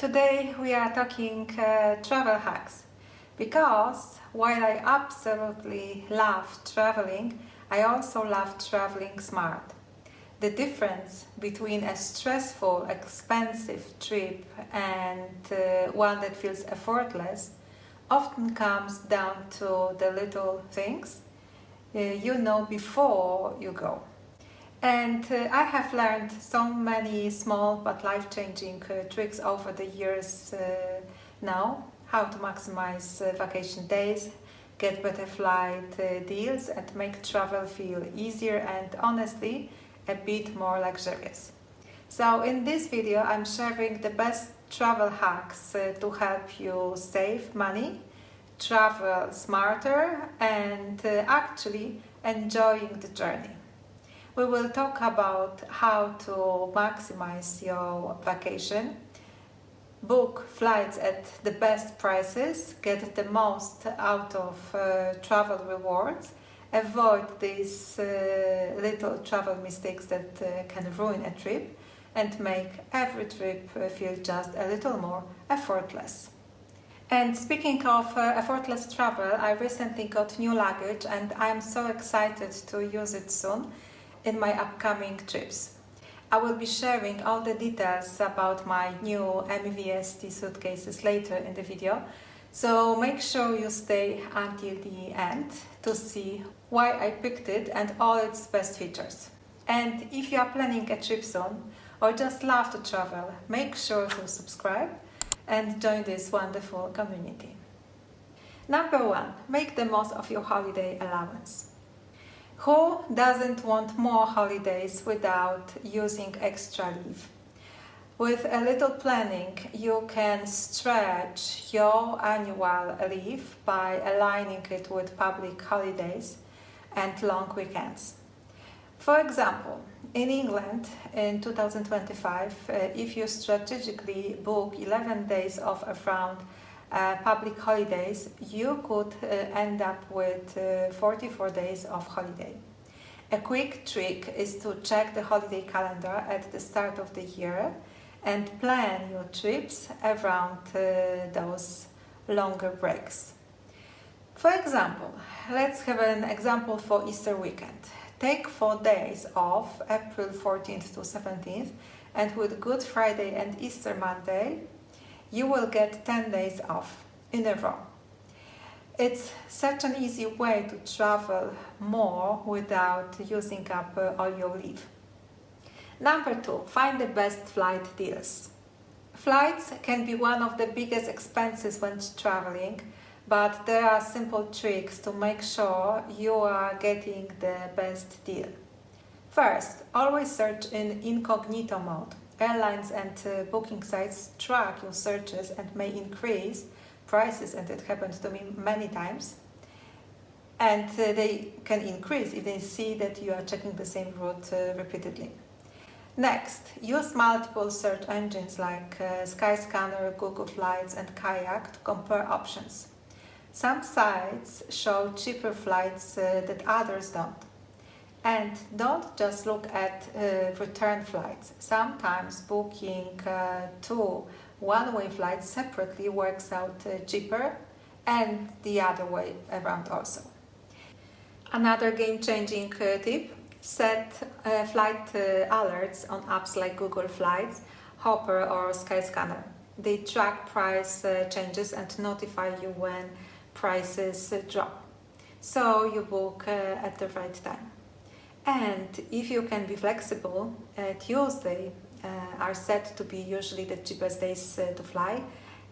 Today we are talking travel hacks because while I absolutely love traveling, I also love traveling smart. The difference between a stressful, expensive trip and one that feels effortless often comes down to the little things you know before you go. And I have learned so many small but life-changing tricks over the years now. How to maximize vacation days, get better flight deals and make travel feel easier and honestly a bit more luxurious. So in this video I'm sharing the best travel hacks to help you save money, travel smarter and actually enjoying the journey. We will talk about how to maximize your vacation, book flights at the best prices, get the most out of travel rewards, avoid these little travel mistakes that can ruin a trip, and make every trip feel just a little more effortless. And speaking of effortless travel, I recently got new luggage and I'm so excited to use it soon in my upcoming trips. I will be sharing all the details about my new MVST suitcases later in the video, so make sure you stay until the end to see why I picked it and all its best features. And if you are planning a trip soon or just love to travel, make sure to subscribe and join this wonderful community. Number 1. Make the most of your holiday allowance. Who doesn't want more holidays without using extra leave? With a little planning, you can stretch your annual leave by aligning it with public holidays and long weekends. For example, in England in 2025, if you strategically book 11 days off around public holidays, you could end up with 44 days of holiday. A quick trick is to check the holiday calendar at the start of the year and plan your trips around those longer breaks. For example, let's have an example for Easter weekend. Take 4 days off, April 14th to 17th, and with Good Friday and Easter Monday, you will get 10 days off in a row. It's such an easy way to travel more without using up all your leave. Number 2, find the best flight deals. Flights can be one of the biggest expenses when traveling, but there are simple tricks to make sure you are getting the best deal. First, always search in incognito mode. Airlines and booking sites track your searches and may increase prices, and it happened to me many times. And they can increase if they see that you are checking the same route repeatedly. Next, use multiple search engines like Skyscanner, Google Flights and Kayak to compare options. Some sites show cheaper flights that others don't. And don't just look at return flights. Sometimes booking 2 one-way flights separately works out cheaper, and the other way around also. Another game-changing tip: set flight alerts on apps like Google Flights, Hopper or Skyscanner. They track price changes and notify you when prices drop, so you book at the right time. And if you can be flexible, Tuesday are set to be usually the cheapest days to fly,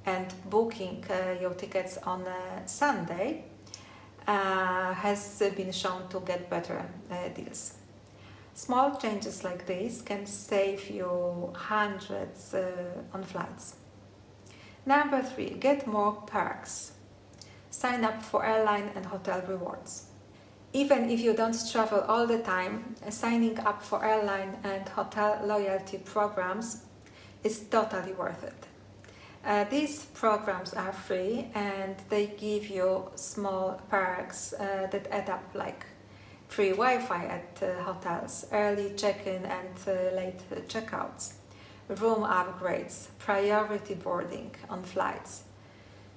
and booking your tickets on Sunday has been shown to get better deals. Small changes like this can save you hundreds on flights. Number 3, get more perks. Sign up for airline and hotel rewards. Even if you don't travel all the time, signing up for airline and hotel loyalty programs is totally worth it. These programs are free and they give you small perks that add up, like free Wi-Fi at hotels, early check-in and late checkouts, room upgrades, priority boarding on flights.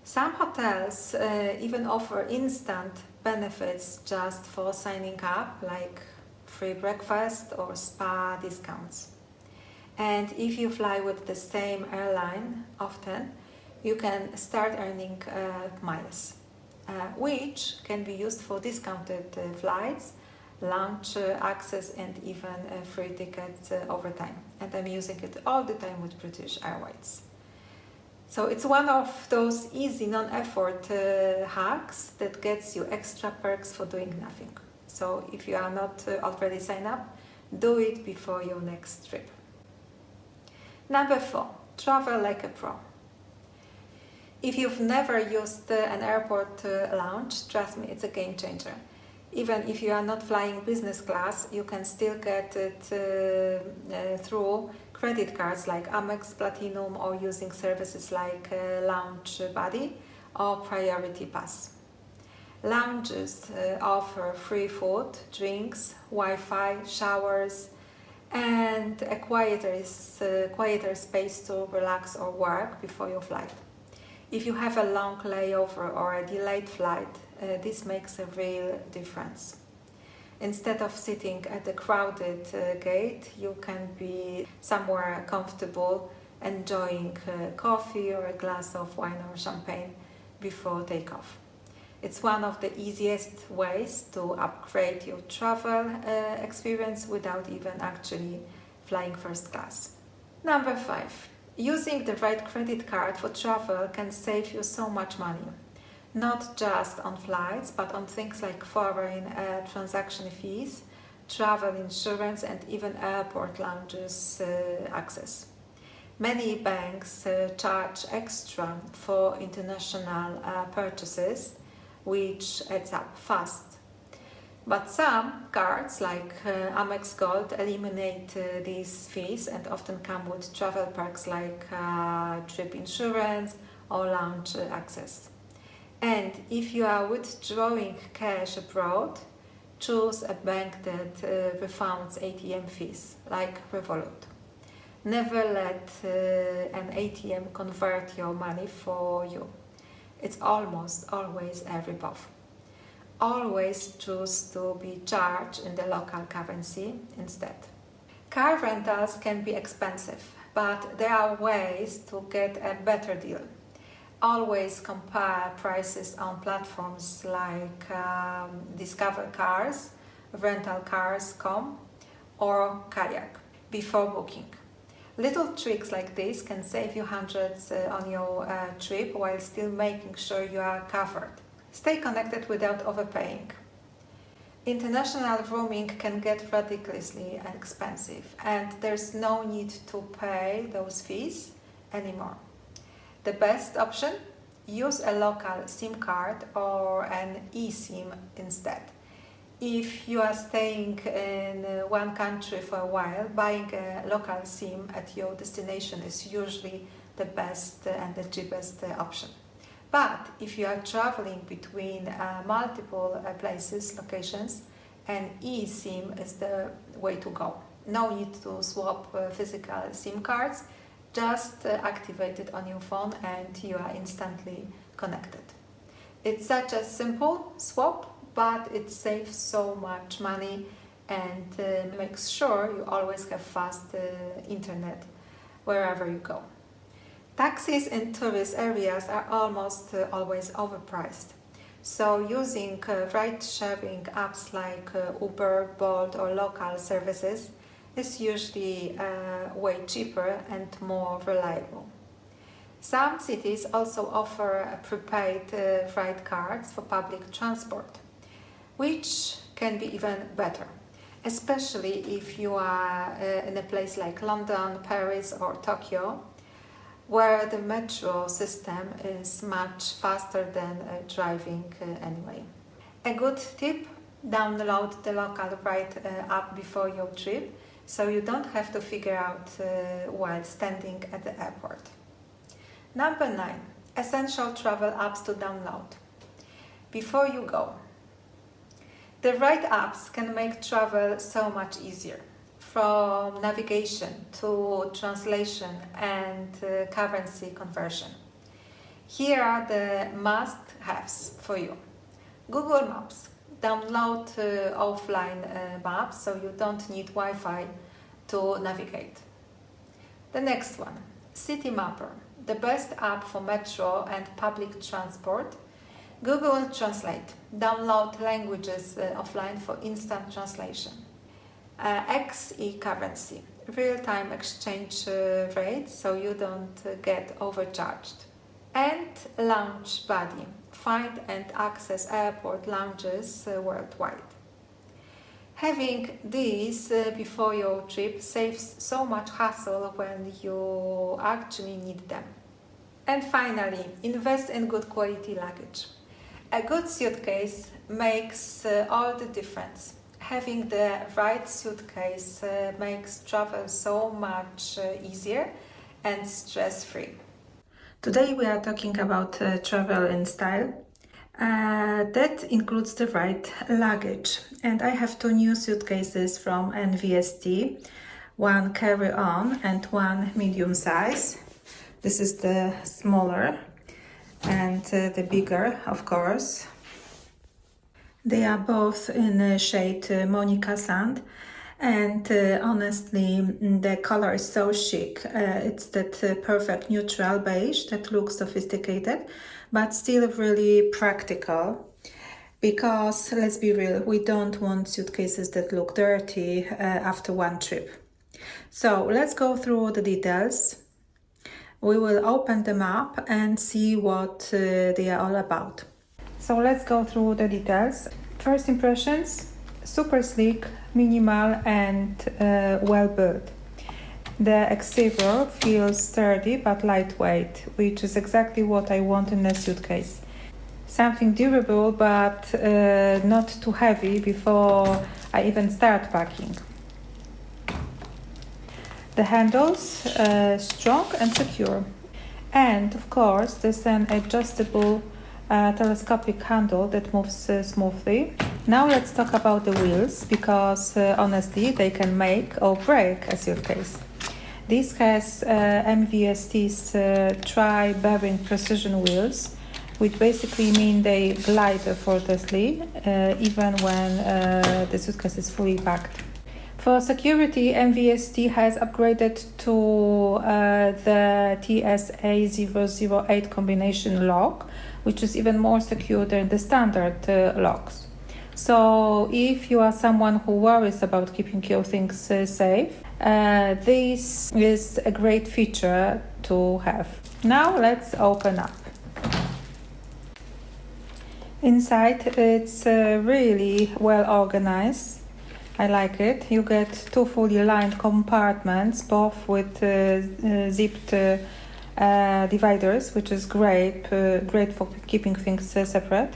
Some hotels even offer instant benefits just for signing up, like free breakfast or spa discounts. And if you fly with the same airline often, you can start earning miles, which can be used for discounted flights, lounge access, and even free tickets over time. And I'm using it all the time with British Airways. So it's one of those easy, non-effort hacks that gets you extra perks for doing nothing. So if you are not already signed up, do it before your next trip. Number 4, travel like a pro. If you've never used an airport lounge, trust me, it's a game changer. Even if you are not flying business class, you can still get it through credit cards like Amex Platinum or using services like Lounge Buddy or Priority Pass. Lounges offer free food, drinks, Wi-Fi, showers, and a quieter space to relax or work before your flight. If you have a long layover or a delayed flight, this makes a real difference. Instead of sitting at a crowded gate, you can be somewhere comfortable, enjoying coffee or a glass of wine or champagne before takeoff. It's one of the easiest ways to upgrade your travel experience without even actually flying first class. Number 5. Using the right credit card for travel can save you so much money. Not just on flights, but on things like foreign transaction fees, travel insurance, and even airport lounges access. Many banks charge extra for international purchases, which adds up fast. But some cards, like Amex Gold, eliminate these fees and often come with travel perks like trip insurance or lounge access. And if you are withdrawing cash abroad, choose a bank that refunds ATM fees, like Revolut. Never let an ATM convert your money for you. It's almost always a ripoff. Always choose to be charged in the local currency instead. Car rentals can be expensive, but there are ways to get a better deal. Always compare prices on platforms like Discover Cars, rentalcars.com, or Kayak before booking. Little tricks like this can save you hundreds on your trip while still making sure you are covered. Stay connected without overpaying. International roaming can get ridiculously expensive, and there's no need to pay those fees anymore. The best option? Use a local SIM card or an eSIM instead. If you are staying in one country for a while, buying a local SIM at your destination is usually the best and the cheapest option. But if you are traveling between multiple locations, an eSIM is the way to go. No need to swap physical SIM cards. Just activate it on your phone and you are instantly connected. It's such a simple swap, but it saves so much money and makes sure you always have fast internet wherever you go. Taxis in tourist areas are almost always overpriced. So using ride-sharing apps like Uber, Bolt or local services is usually way cheaper and more reliable. Some cities also offer prepaid ride cards for public transport, which can be even better, especially if you are in a place like London, Paris or Tokyo, where the metro system is much faster than driving anyway. A good tip: download the local ride app before your trip, so you don't have to figure out while standing at the airport. Number 9. Essential travel apps to download. Before you go. The right apps can make travel so much easier. from navigation to translation and currency conversion. Here are the must-haves for you. Google Maps. Download offline maps so you don't need Wi-Fi to navigate. The next one, City Mapper, the best app for metro and public transport. Google Translate. Download languages offline for instant translation. e-currency, real-time exchange rates so you don't get overcharged. And Lounge Buddy, find and access airport lounges worldwide. Having these before your trip saves so much hassle when you actually need them. And finally, invest in good quality luggage. A good suitcase makes all the difference. Having the right suitcase makes travel so much easier and stress-free. Today we are talking about travel in style. That includes the right luggage. And I have two new suitcases from NVST, one carry-on and one medium size. This is the smaller and the bigger, of course. They are both in the shade Monica Sand, and honestly the color is so chic. It's that perfect neutral beige that looks sophisticated but still really practical, because let's be real, we don't want suitcases that look dirty after one trip. So let's go through the details. We will open them up and see what they are all about. So let's go through the details. First impressions, super sleek, minimal and well built. The exterior feels sturdy but lightweight, which is exactly what I want in a suitcase. Something durable but not too heavy before I even start packing. The handles strong and secure. And of course there's an adjustable telescopic handle that moves smoothly. Now let's talk about the wheels, because honestly they can make or break a suitcase. This has MVST's tri-bearing precision wheels, which basically mean they glide effortlessly even when the suitcase is fully packed. For security, MVST has upgraded to the TSA008 combination lock, which is even more secure than the standard locks. So if you are someone who worries about keeping your things safe, this is a great feature to have. Now let's open up. Inside it's really well organized. I like it. You get two fully lined compartments, both with zipped dividers, which is great for keeping things separate.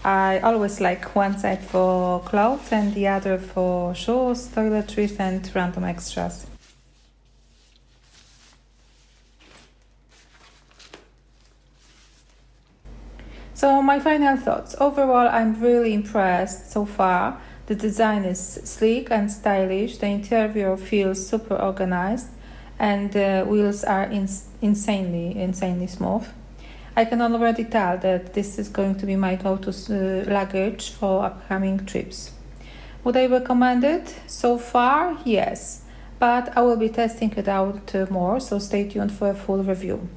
I always like one side for clothes and the other for shoes, toiletries and random extras. So my final thoughts. Overall, I'm really impressed so far. The design is sleek and stylish, the interior feels super organized, and the wheels are insanely smooth. I can already tell that this is going to be my go-to luggage for upcoming trips. Would I recommend it? So far, yes, but I will be testing it out more, so stay tuned for a full review.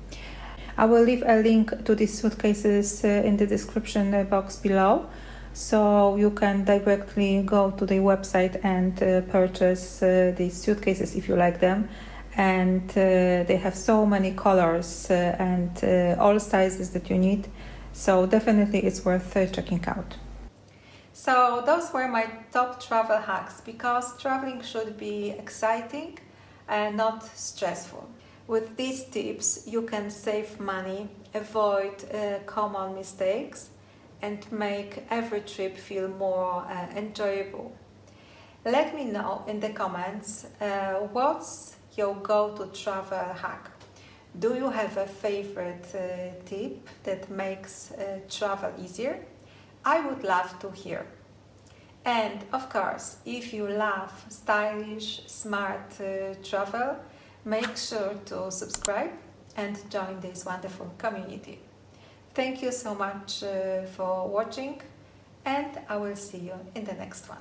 I will leave a link to these suitcases in the description box below, so you can directly go to the website and purchase these suitcases if you like them. And they have so many colors and all sizes that you need, so definitely it's worth checking out. So those were my top travel hacks, because traveling should be exciting and not stressful. With these tips you can save money, avoid common mistakes, and make every trip feel more enjoyable. Let me know in the comments what's your go-to travel hack. Do you have a favorite tip that makes travel easier? I would love to hear. And of course, if you love stylish, smart travel, make sure to subscribe and join this wonderful community. Thank you so much for watching, and I will see you in the next one.